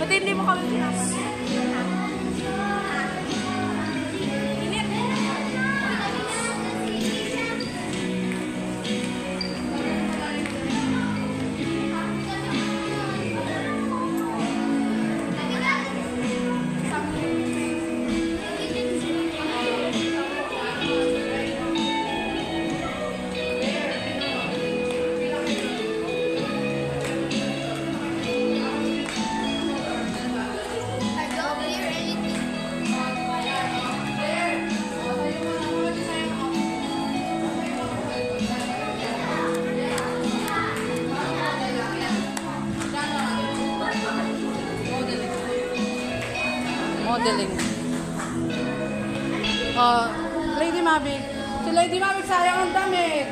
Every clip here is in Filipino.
Ba't hindi mo kami pinas? Modeling. Lady Mavic. Si Lady Mavic, sayang ang damit.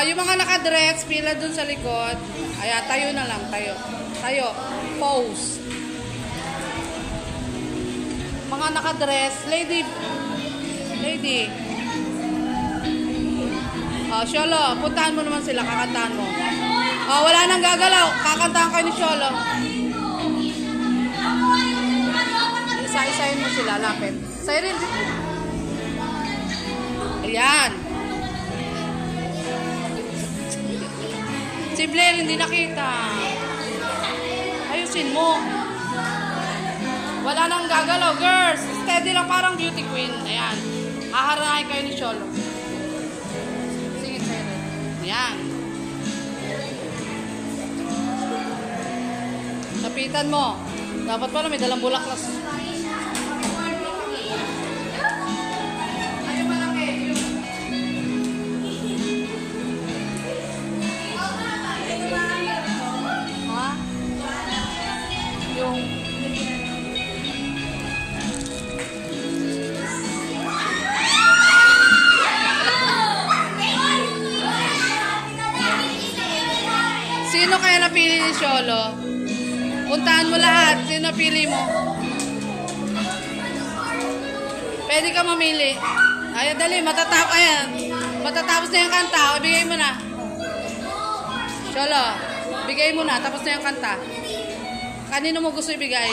Yung mga nakadress, pila dun sa likod. Ayan, tayo na lang, tayo. Tayo. Pose. Mga nakadress. Lady. Sholo, puntahan mo naman sila, kakantahan mo. Wala nang gagalaw. Kakantahan kayo ni Sholo. Isa-isayin mo sila, lapit. Sa'yo rin. Ayan. Si Blair, hindi nakita. Ayusin mo. Wala nang gagalaw, girls. Steady lang, parang beauty queen. Ayan. Haharahin kayo ni Sholo. Sige, sa'yo rin. Ayan. Lapitan mo. Dapat pala may dalang bulaklas. Sino kaya napili ni Sholo? Puntahan mo lahat. Sino napili mo? Pwede ka mamili. Ay, dali. Matatapos na yung kanta. O, bigay mo na. Sholo, bigay mo na. Tapos na yung kanta. Kanino mo gusto ibigay?